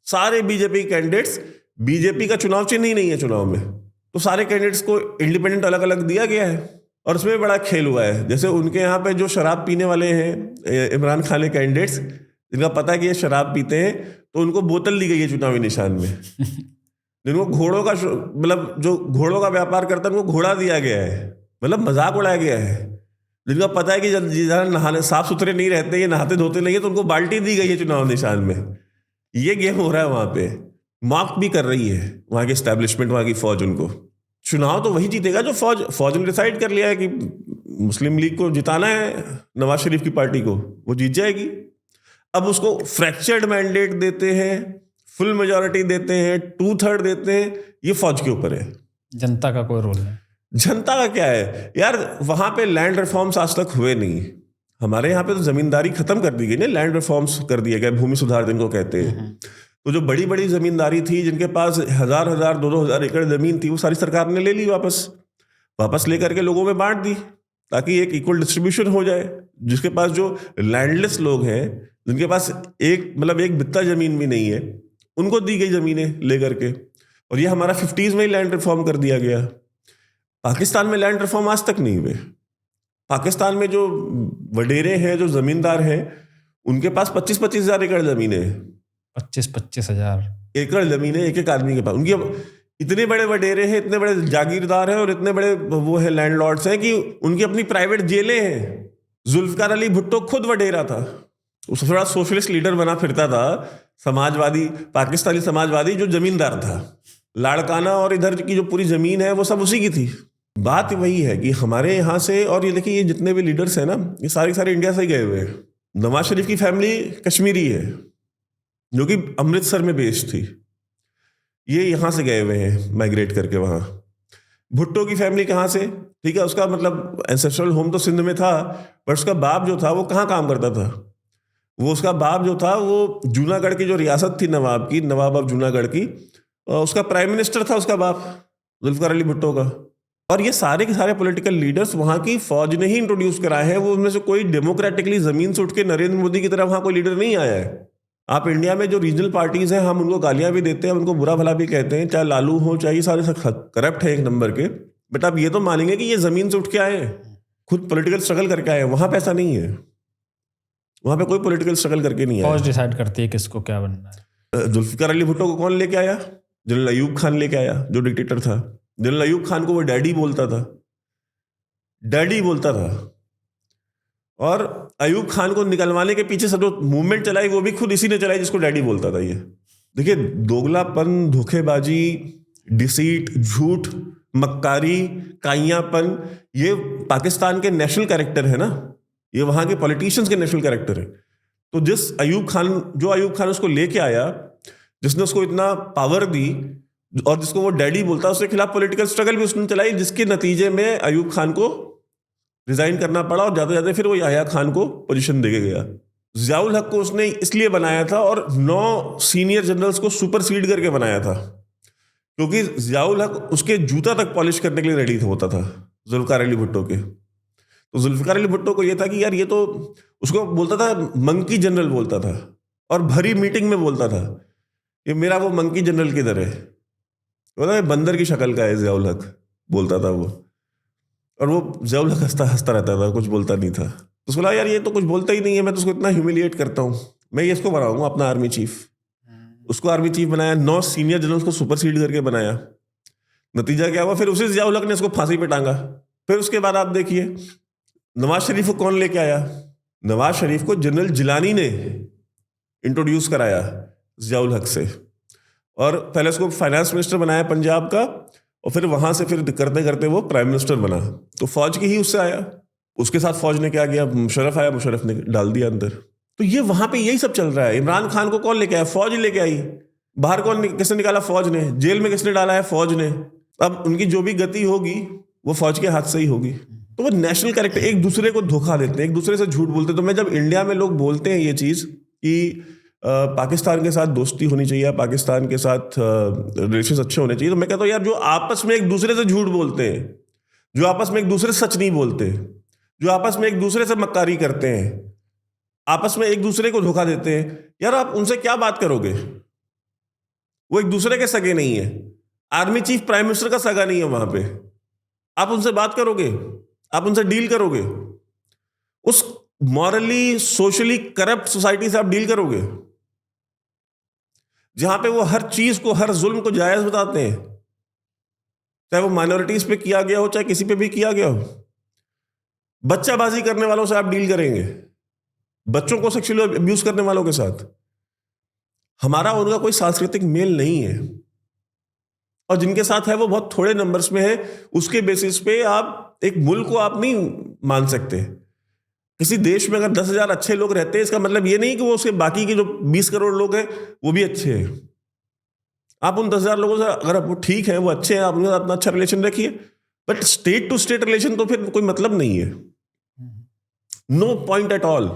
सारे बीजेपी कैंडिडेट्स, बीजेपी का चुनाव चिन्ह ही नहीं है चुनाव में, तो सारे कैंडिडेट्स को इंडिपेंडेंट अलग अलग दिया गया है। और उसमें बड़ा खेल हुआ है। जैसे उनके यहाँ पे जो शराब पीने वाले हैं इमरान खान के कैंडिडेट्स, जिनका पता है कि ये शराब पीते हैं, तो उनको बोतल दी गई है चुनावी निशान में। जिनको घोड़ों का, मतलब जो घोड़ों का व्यापार करता है, उनको घोड़ा दिया गया है, मतलब मजाक उड़ाया गया है। जिनका पता है कि जहाँ नहाने साफ सुथरे नहीं रहते, ये नहाते धोते नहीं है, तो उनको बाल्टी दी गई है चुनाव निशान में। ये गेम हो रहा है वहां पे। मार्क भी कर रही है वहां की एस्टैब्लिशमेंट, वहां की फौज। उनको चुनाव तो वही जीतेगा जो फौज ने डिसाइड कर लिया है कि मुस्लिम लीग को जिताना है, नवाज शरीफ की पार्टी को, वो जीत जाएगी। अब उसको फ्रैक्चर्ड मैंडेट देते हैं, फुल मेजॉरिटी देते हैं, 2/3 देते हैं, ये फौज के ऊपर है। जनता का कोई रोल नहीं। जनता का क्या है यार? वहां पे लैंड रिफॉर्म्स आज तक हुए नहीं। हमारे यहाँ पे तो जमींदारी खत्म कर दी गई ना, लैंड रिफॉर्म्स कर दिए गए, भूमि सुधार जिनको कहते हैं। तो जो बड़ी बड़ी जमींदारी थी, जिनके पास 1000 2,000 एकड़ जमीन थी, वो सारी सरकार ने ले ली वापस लेकर के लोगों में बांट दी, ताकि एक इक्वल डिस्ट्रीब्यूशन हो जाए। जिसके पास जो लैंडलेस लोग हैं, जिनके पास एक बित्ता जमीन भी नहीं है, उनको दी गई जमीनें लेकर के। और ये हमारा 50s में ही लैंड रिफॉर्म कर दिया गया। पाकिस्तान में लैंड रिफॉर्म आज तक नहीं हुए। पाकिस्तान में जो वडेरे हैं, जो जमींदार हैं, उनके पास 25-25 हजार एकड़ जमीन है। 25-25 हजार एकड़ जमीन है एक एक आदमी के पास। उनकी इतने बड़े वडेरे हैं, इतने बड़े जागीरदार हैं और इतने बड़े वो है लैंडलॉर्ड्स हैं कि उनकी अपनी प्राइवेट जेलें हैं। जुल्फकार अली भुट्टो खुद वडेरा था, उस थोड़ा सोशलिस्ट लीडर बना फिरता था, समाजवादी, पाकिस्तानी समाजवादी, जो जमींदार था। लाड़काना और इधर की जो पूरी जमीन है वो सब उसी की थी। बात वही है कि हमारे यहाँ से, और ये देखिए ये जितने भी लीडर्स हैं ना, ये सारे इंडिया से ही गए हुए हैं। नवाज शरीफ की फैमिली कश्मीरी है जो कि अमृतसर में बेस्ड थी, ये यहाँ से गए हुए हैं माइग्रेट करके वहाँ। भुट्टो की फैमिली कहाँ से, ठीक है, उसका मतलब एंसेस्ट्रल होम तो सिंध में था, पर उसका बाप जो था वो कहाँ काम करता था? वो उसका बाप जो था वो जूनागढ़ की जो रियासत थी नवाब की, नवाब ऑफ जूनागढ़ की, उसका प्राइम मिनिस्टर था उसका बाप, जुल्फकार अली भुट्टो का। और ये सारे के सारे पॉलिटिकल लीडर्स वहाँ की फौज ने ही इंट्रोड्यूस कराए हैं। वो उनमें से कोई डेमोक्रेटिकली जमीन से उठ के नरेंद्र मोदी की तरह वहाँ कोई लीडर नहीं आया है। आप इंडिया में जो रीजनल पार्टीज हैं, हम उनको गालियां भी देते हैं, उनको बुरा भला भी कहते हैं, चाहे लालू हो, चाहे ये सारे करप्ट है एक नंबर के, बट आप ये तो मानेंगे कि ये जमीन से उठ के आए, खुद पॉलिटिकल स्ट्रगल करके आए। वहां पे ऐसा नहीं है, वहां पे कोई पॉलिटिकल स्ट्रगल करके नहीं आया। फौज डिसाइड करती है किसको क्या बनना है। जुल्फिकार अली भुट्टो को कौन लेके आया? जनरल अयूब खान लेके आया, जो डिक्टेटर था। जनरल अयूब खान को वो डैडी बोलता था, डैडी बोलता था। और अयूब खान को निकलवाने के पीछे सब जो मूवमेंट चलाई वो भी खुद इसी ने चलाई जिसको डैडी बोलता था। ये देखिए, दोगलापन, धोखेबाजी, डिसीट, झूठ, मक्कारी, काइयापन, ये पाकिस्तान के नेशनल कैरेक्टर है ना, ये वहां के पॉलिटिशियंस के नेशनल कैरेक्टर है। तो जो अयूब खान उसको लेके आया, जिसने उसको इतना पावर दी और जिसको वो डैडी बोलता, उसके खिलाफ पॉलिटिकल स्ट्रगल भी उसने चलाई, जिसके नतीजे में अयूब खान को रिजाइन करना पड़ा और ज्यादा फिर वो याह्या खान को पोजीशन दे गया। जियाउल हक को उसने इसलिए बनाया था और 9 सीनियर जनरल्स को सुपरसीड करके बनाया था, क्योंकि जियाउल हक उसके जूता तक पॉलिश करने के लिए रेडी होता था जुल्फिकार अली भुट्टो के। तो जुल्फिकार अली भुट्टो को ये था कि यार ये तो, उसको बोलता था मंकी जनरल बोलता था, और भरी मीटिंग में बोलता था ये मेरा वो मंकी जनरल किधर है, बोला बंदर की शक्ल का है जियाउल हक, बोलता था वो। और वो जियाउल हक हंसता रहता था, कुछ बोलता नहीं था। तो उसको लगा यार ये तो कुछ बोलता ही नहीं है, मैं तो उसको इतना ह्यूमिलिएट करता हूँ, मैं ये इसको बनाऊंगा अपना आर्मी चीफ। उसको आर्मी चीफ बनाया, 9 सीनियर जनरल्स को सुपरसीड करके बनाया। नतीजा क्या हुआ? फिर उसी जियाउल हक ने इसको फांसी पे टांगा। फिर उसके बाद आप देखिए नवाज शरीफ को कौन लेके आया? नवाज शरीफ को जनरल जिलानी ने इंट्रोड्यूस कराया जियाउल हक से, और पहले उसको फाइनेंस मिनिस्टर बनाया पंजाब का, और फिर वहां से फिर करते करते वो प्राइम मिनिस्टर बना। तो फौज की ही उससे आया। उसके साथ फौज ने क्या किया? मुशर्रफ आया, मुशर्रफ ने डाल दिया अंदर। तो ये वहां पे यही सब चल रहा है। इमरान खान को कौन लेके आया? फौज लेके आई। बाहर किसने निकाला? फौज ने। जेल में किसने डाला है? फौज ने। अब उनकी जो भी गति होगी वो फौज के हाथ से ही होगी। तो वो नेशनल कैरेक्टर, एक दूसरे को धोखा देते हैं, एक दूसरे से झूठ बोलते हैं। तो मैं जब इंडिया में लोग बोलते हैं ये चीज कि पाकिस्तान के साथ दोस्ती होनी चाहिए, पाकिस्तान के साथ रिलेशंस अच्छे होने चाहिए, तो मैं कहता हूँ यार जो आपस में एक दूसरे से झूठ बोलते हैं, जो आपस में एक दूसरे से सच नहीं बोलते, जो आपस में एक दूसरे से मक्कारी करते हैं, आपस में एक दूसरे को धोखा देते हैं, यार आप उनसे क्या बात करोगे? वो एक दूसरे के सगे नहीं है। आर्मी चीफ प्राइम मिनिस्टर का सगा नहीं है वहां पे। आप उनसे बात करोगे? आप उनसे डील करोगे? उस मॉरली सोशली करप्ट सोसाइटी से आप डील करोगे जहां पे वो हर चीज को, हर जुल्म को जायज बताते हैं, चाहे वो माइनॉरिटीज पे किया गया हो, चाहे किसी पे भी किया गया हो। बच्चाबाजी करने वालों से आप डील करेंगे, बच्चों को सेक्सुअली अब्यूज करने वालों के साथ। हमारा उनका कोई सांस्कृतिक मेल नहीं है, और जिनके साथ है वो बहुत थोड़े नंबर्स में है। उसके बेसिस पे आप एक मुल्क को आप नहीं मान सकते। किसी देश में अगर 10,000 अच्छे लोग रहते हैं, इसका मतलब ये नहीं कि वो उसके बाकी के जो 20 करोड़ लोग हैं वो भी अच्छे हैं। आप उन 10,000 लोगों से अगर वो ठीक है, वो अच्छे हैं, आप उनके साथ अपना अच्छा रिलेशन रखिए, but state to state relation तो फिर कोई मतलब नहीं है, नो पॉइंट एट ऑल।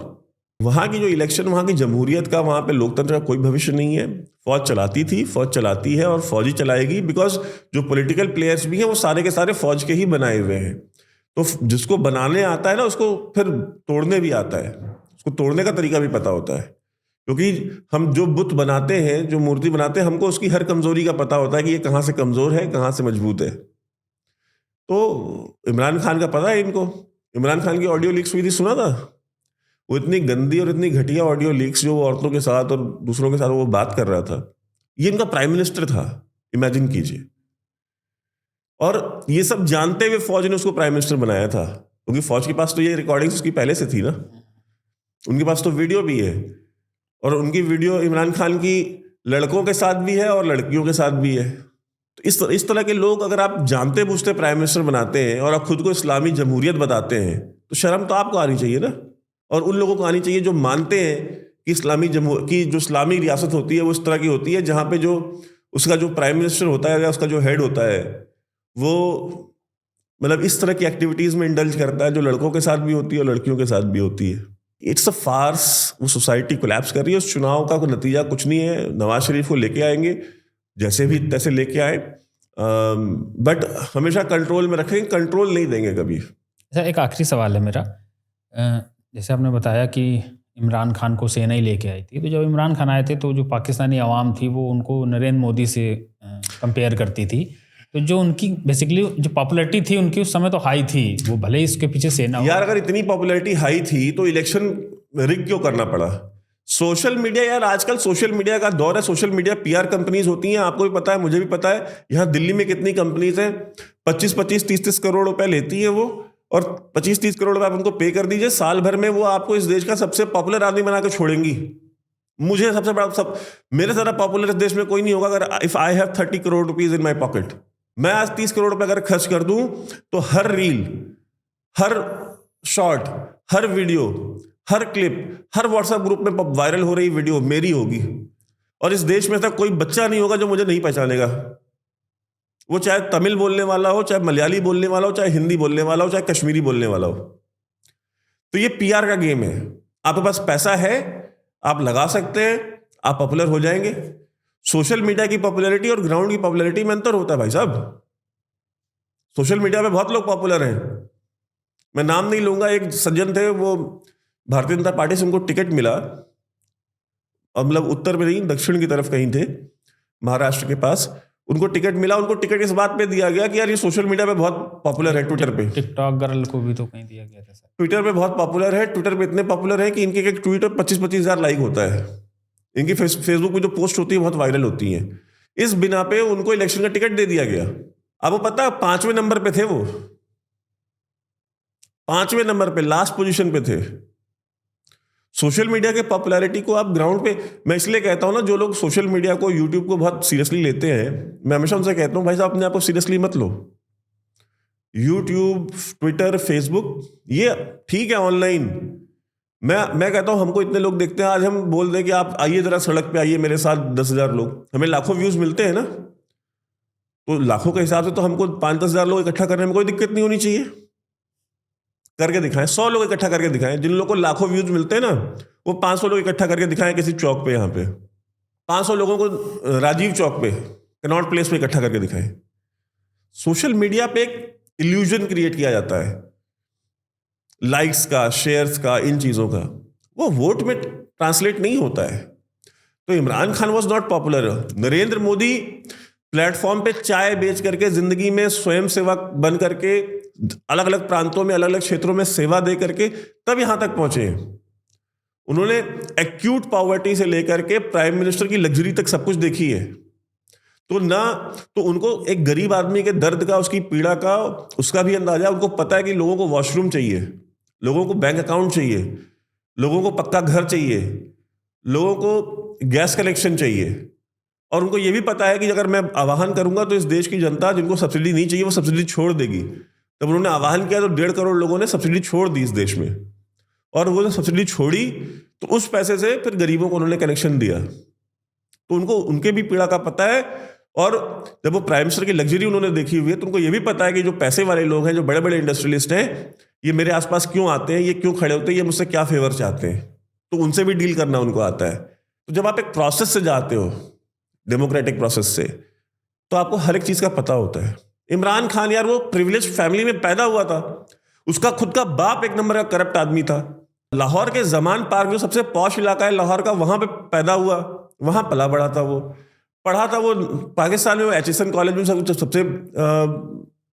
वहां की जो इलेक्शन, वहां की जमहूरियत का, वहां पे लोकतंत्र का कोई भविष्य नहीं है। फौज चलाती थी, फौज चलाती है और फौज ही चलाएगी, बिकॉज जो पॉलिटिकल प्लेयर्स भी हैं वो सारे के सारे फौज के ही बनाए हुए हैं। तो जिसको बनाने आता है ना, उसको फिर तोड़ने भी आता है, उसको तोड़ने का तरीका भी पता होता है। क्योंकि हम जो बुत बनाते हैं, जो मूर्ति बनाते हैं, हमको उसकी हर कमजोरी का पता होता है कि ये कहाँ से कमजोर है, कहाँ से मजबूत है। तो इमरान खान का पता है इनको। इमरान खान की ऑडियो लीक्स हुई थी, सुना था? वो इतनी गंदी और इतनी घटिया ऑडियो लीक्स, जो वो औरतों के साथ और दूसरों के साथ वो बात कर रहा था। ये इनका प्राइम मिनिस्टर था, इमेजिन कीजिए। और ये सब जानते हुए फौज ने उसको प्राइम मिनिस्टर बनाया था, क्योंकि फौज के पास तो ये रिकॉर्डिंग्स उसकी पहले से थी ना, उनके पास तो वीडियो भी है। और उनकी वीडियो इमरान खान की लड़कों के साथ भी है और लड़कियों के साथ भी है। तो इस तरह के लोग अगर आप जानते बूझते प्राइम मिनिस्टर बनाते हैं और आप खुद को इस्लामी जमहूरियत बताते हैं, तो शर्म तो आपको आनी चाहिए ना। और उन लोगों को आनी चाहिए जो मानते हैं कि जो इस्लामी रियासत होती है वो इस तरह की होती है, जहाँ पे जो उसका जो प्राइम मिनिस्टर होता है या उसका जो हेड होता है वो मतलब इस तरह की एक्टिविटीज़ में इंडल्ज करता है, जो लड़कों के साथ भी होती है और लड़कियों के साथ भी होती है। It's a farce. वो सोसाइटी कोलैप्स कर रही है। उस चुनाव का कोई नतीजा कुछ नहीं है। नवाज शरीफ को लेके आएंगे, जैसे भी तैसे लेके आए, बट हमेशा कंट्रोल में रखेंगे, कंट्रोल नहीं देंगे कभी। अच्छा, एक आखिरी सवाल है मेरा। जैसे आपने बताया कि इमरान खान को सेना ही लेके आई थी, तो जब इमरान खान आए थे तो जो पाकिस्तानी आवाम थी वो उनको नरेंद्र मोदी से कंपेयर करती थी। तो जो उनकी बेसिकली जो पॉपुलैरिटी थी उनकी उस समय तो हाई थी, वो भले ही इसके पीछे सेना हो। यार अगर इतनी पॉपुलैरिटी हाई थी तो इलेक्शन रिग क्यों करना पड़ा? सोशल मीडिया, यार आजकल सोशल मीडिया का दौर है। सोशल मीडिया पीआर कंपनीज होती हैं, आपको भी पता है, मुझे भी पता है। यहाँ दिल्ली में कितनी कंपनीज हैं, 25-25, 30-30 करोड़ रुपए लेती हैं वो, और 25-30 करोड़ रुपए आप उनको पे कर दीजिए, साल भर में वो आपको इस देश का सबसे पॉपुलर आदमी बना के छोड़ेंगी। मुझे सबसे बड़ा मेरे ज़्यादा पॉपुलर इस देश में कोई नहीं होगा अगर if I have 30 crore rupees in my pocket. मैं आज 30 करोड़ रुपए अगर खर्च कर दूं तो हर रील, हर शॉर्ट, हर वीडियो, हर क्लिप, हर व्हाट्सएप ग्रुप में वायरल हो रही वीडियो मेरी होगी। और इस देश में तक कोई बच्चा नहीं होगा जो मुझे नहीं पहचानेगा। वो चाहे तमिल बोलने वाला हो, चाहे मलयाली बोलने वाला हो, चाहे हिंदी बोलने वाला हो, चाहे कश्मीरी बोलने वाला हो। तो ये पीआर का गेम है। आपके पास पैसा है, आप लगा सकते हैं, आप पॉपुलर हो जाएंगे। सोशल मीडिया की पॉपुलैरिटी और ग्राउंड की पॉपुलैरिटी में अंतर होता है भाई साहब। सोशल मीडिया पे बहुत लोग पॉपुलर हैं, मैं नाम नहीं लूंगा। एक सज्जन थे, वो भारतीय जनता पार्टी से उनको टिकट मिला, मतलब उत्तर में नहीं, दक्षिण की तरफ कहीं थे, महाराष्ट्र के पास। उनको टिकट मिला, उनको टिकट इस बात पे दिया गया कि यार ये सोशल मीडिया पे बहुत पॉपुलर है। ट्विटर पे, टिकटॉक गर्ल को भी तो कहीं दिया गया था सर। ट्विटर पे बहुत पॉपुलर है। ट्विटर पे इतने पॉपुलर है कि इनके एक ट्वीट पर 25-25 हजार लाइक होता है। इनकी फेसबुक पे जो पोस्ट होती है बहुत वायरल होती है। इस बिना पे उनको इलेक्शन का टिकट दे दिया गया। अब वो पता 5वें नंबर पे थे, वो 5वें नंबर पे, लास्ट पोजीशन पे थे। सोशल मीडिया के पॉपुलैरिटी को आप ग्राउंड पे, मैं इसलिए कहता हूं ना, जो लोग सोशल मीडिया को, यूट्यूब को बहुत सीरियसली लेते हैं, मैं हमेशा उनसे कहता हूं भाई साहब अपने आप को सीरियसली मत लो। यूट्यूब, ट्विटर, फेसबुक, ये ठीक है ऑनलाइन। मैं कहता हूं हमको इतने लोग देखते हैं, आज हम बोल दें कि आप आइए जरा सड़क पे आइए मेरे साथ, 10,000 लोग, हमें लाखों व्यूज मिलते हैं ना। तो लाखों के हिसाब से तो हमको 5-10 हजार लोग इकट्ठा करने में कोई दिक्कत नहीं होनी चाहिए। करके दिखाएं, 100 लोग इकट्ठा करके दिखाएं। जिन लोगों को लाखों व्यूज मिलते हैं ना, वो 500 लोग इकट्ठा करके दिखाएं किसी चौक पे। यहाँ पे 500 लोगों को राजीव चौक पे, कनॉट प्लेस पे इकट्ठा करके दिखाएं। सोशल मीडिया पे एक इल्यूजन क्रिएट किया जाता है लाइक्स का, शेयर्स का, इन चीजों का, वो वोट में ट्रांसलेट नहीं होता है। तो Imran Khan was not popular. Narendra Modi platform पे चाय बेच करके, जिंदगी में स्वयं सेवक बन करके, अलग अलग प्रांतों में, अलग अलग क्षेत्रों में सेवा दे करके तब यहां तक पहुंचे। उन्होंने एक्यूट पॉवर्टी से लेकर के प्राइम मिनिस्टर की लग्जरी तक सब कुछ देखी है। तो उनको एक गरीब आदमी के दर्द का, उसकी पीड़ा का, उसका भी अंदाजा। उनको पता है कि लोगों को वॉशरूम चाहिए, लोगों को बैंक अकाउंट चाहिए, लोगों को पक्का घर चाहिए, लोगों को गैस कनेक्शन चाहिए। और उनको ये भी पता है कि अगर मैं आह्वान करूंगा तो इस देश की जनता जिनको सब्सिडी नहीं चाहिए वो सब्सिडी छोड़ देगी। तब उन्होंने आह्वान किया तो 1.5 करोड़ लोगों ने सब्सिडी छोड़ दी इस देश में। और वो सब्सिडी छोड़ी तो उस पैसे से फिर गरीबों को उन्होंने कनेक्शन दिया। तो उनको उनके भी पीड़ा का पता है। और जब वो प्राइम मिनिस्टर की लग्जरी उन्होंने देखी हुई है तो उनको ये भी पता है कि जो पैसे वाले लोग हैं, जो बड़े बड़े इंडस्ट्रियलिस्ट हैं, ये मेरे आसपास क्यों आते हैं, ये क्यों खड़े होते हैं, ये मुझसे क्या फेवर चाहते हैं। तो उनसे भी डील करना उनको आता है। तो जब आप एक प्रोसेस से जाते हो, डेमोक्रेटिक प्रोसेस से, तो आपको हर एक चीज का पता होता है। इमरान खान यार वो प्रिविलेज फैमिली में पैदा हुआ था। उसका खुद का बाप एक नंबर का करप्ट आदमी था। लाहौर के जमान पार्क जो सबसे पॉश इलाका है लाहौर का, वहां पे पैदा हुआ, वहां पला बड़ा था वो, पढ़ा था वो पाकिस्तान में, एचएसएन कॉलेज में, सबसे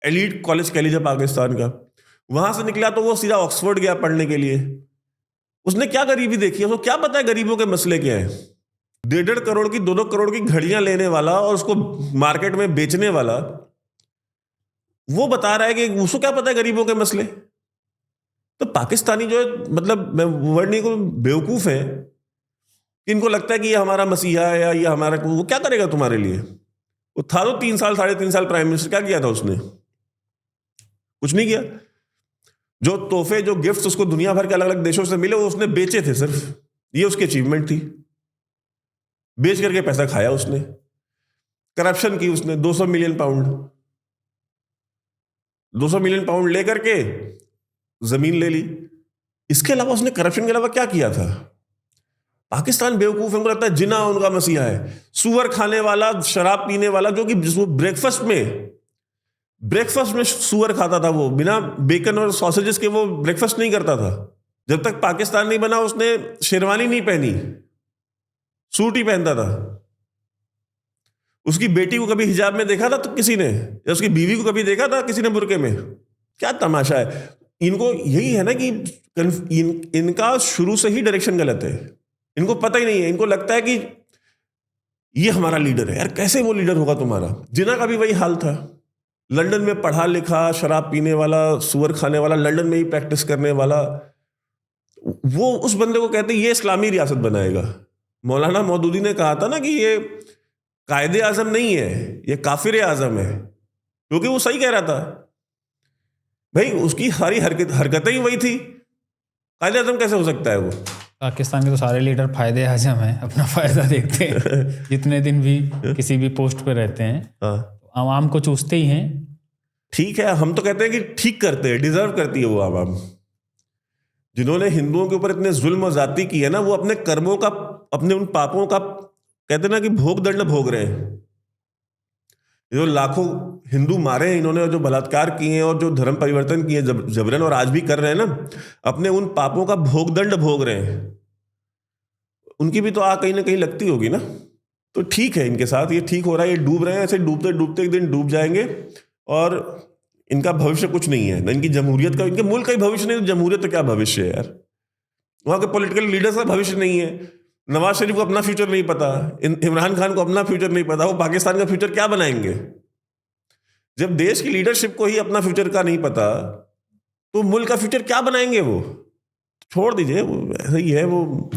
एलीट कॉलेज कह लीजिए पाकिस्तान का। वहां से निकला तो वो सीधा ऑक्सफोर्ड गया पढ़ने के लिए। उसने क्या गरीबी देखी है, उसको क्या पता है गरीबों के मसले क्या है। 1.5 करोड़ की 2-2 करोड़ की घड़ियां लेने वाला और उसको मार्केट में बेचने वाला वो बता रहा है कि उसको क्या पता है गरीबों के मसले। तो पाकिस्तानी जो है, मतलब मैं वर्ड नहीं को, बेवकूफ है, इनको लगता है कि ये हमारा मसीहा है या ये हमारा, वो क्या करेगा तुम्हारे लिए। वो था तो 3 साल 3.5 साल प्राइम मिनिस्टर, क्या किया था उसने? कुछ नहीं किया। जो तोहफे, जो गिफ्ट्स उसको दुनिया भर के अलग अलग देशों से मिले वो उसने बेचे थे, सिर्फ ये उसकी अचीवमेंट थी। बेच करके पैसा खाया उसने, करप्शन की उसने। 200 मिलियन पाउंड लेकर के जमीन ले ली। इसके अलावा उसने करप्शन के अलावा क्या किया था? पाकिस्तान बेवकूफ है, उनको लगता है जिना उनका मसीहा है। सुअर खाने वाला, शराब पीने वाला, जो कि ब्रेकफास्ट में सुअर खाता था, वो बिना बेकन और सॉसेजेस के वो ब्रेकफास्ट नहीं करता था। जब तक पाकिस्तान नहीं बना उसने शेरवानी नहीं पहनी, सूट ही पहनता था। उसकी बेटी को कभी हिजाब में देखा था तो किसी ने, या उसकी बीवी को कभी देखा था किसी ने बुर्के में? क्या तमाशा है। इनको यही है ना कि इनका शुरू से ही डायरेक्शन गलत है। इनको पता ही नहीं है, इनको लगता है कि ये हमारा लीडर है। यार कैसे वो लीडर होगा तुम्हारा? जिना का भी वही हाल था। लंदन में पढ़ा लिखा, शराब पीने वाला, सुअर खाने वाला, लंदन में ही प्रैक्टिस करने वाला, वो उस बंदे को कहते हैं ये इस्लामी रियासत बनाएगा। मौलाना मौदूदी ने कहा था ना कि ये कायदे आजम नहीं है, ये काफिर आजम है, क्योंकि वो सही कह रहा था। भाई उसकी सारी हरकतें ही वही थी। कायदे आजम कैसे हो सकता है वो? पाकिस्तान के तो सारे लीडर फायदे आजम हैं, अपना फायदा देखते हैं। जितने दिन भी किसी भी पोस्ट पे रहते हैं, हाँ, आवाम को चूसते ही हैं। ठीक है, हम तो कहते हैं कि ठीक करते हैं, डिजर्व करती है वो आवाम। जिन्होंने हिंदुओं के ऊपर इतने जुल्म और जाति की है ना, वो अपने कर्मों का, अपने उन पापों का, कहते ना कि भोग दंड भोग रहे हैं। जो लाखों हिंदू मारे हैं इन्होंने, जो बलात्कार किए हैं और जो धर्म परिवर्तन किए जबरन, और आज भी कर रहे हैं ना, अपने उन पापों का भोग दंड भोग रहे हैं। उनकी भी तो आग कहीं ना कहीं लगती होगी ना। तो ठीक है, इनके साथ ये ठीक हो रहा है, ये डूब रहे हैं, ऐसे डूबते डूबते एक दिन डूब जाएंगे और इनका भविष्य कुछ नहीं है। इनकी जमहूरियत का, इनके मुल्क का ही भविष्य नहीं, तो जमहूरियत तो क्या भविष्य है यार। वहां के पॉलिटिकल लीडर्स का भविष्य नहीं है। नवाज शरीफ को अपना फ्यूचर नहीं पता, इमरान खान को अपना फ्यूचर नहीं पता, वो पाकिस्तान का फ्यूचर क्या बनाएंगे? जब देश की लीडरशिप को ही अपना फ्यूचर का नहीं पता, तो मुल्क का फ्यूचर क्या बनाएंगे वो? छोड़ दीजिए, वो ऐसा ही है, वो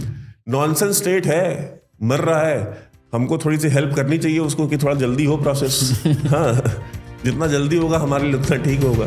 नॉनसेंस स्टेट है, मर रहा है। हमको थोड़ी सी हेल्प करनी चाहिए उसको कि थोड़ा जल्दी हो प्रोसेस। हाँ, जितना जल्दी होगा हमारे लिए उतना ठीक होगा।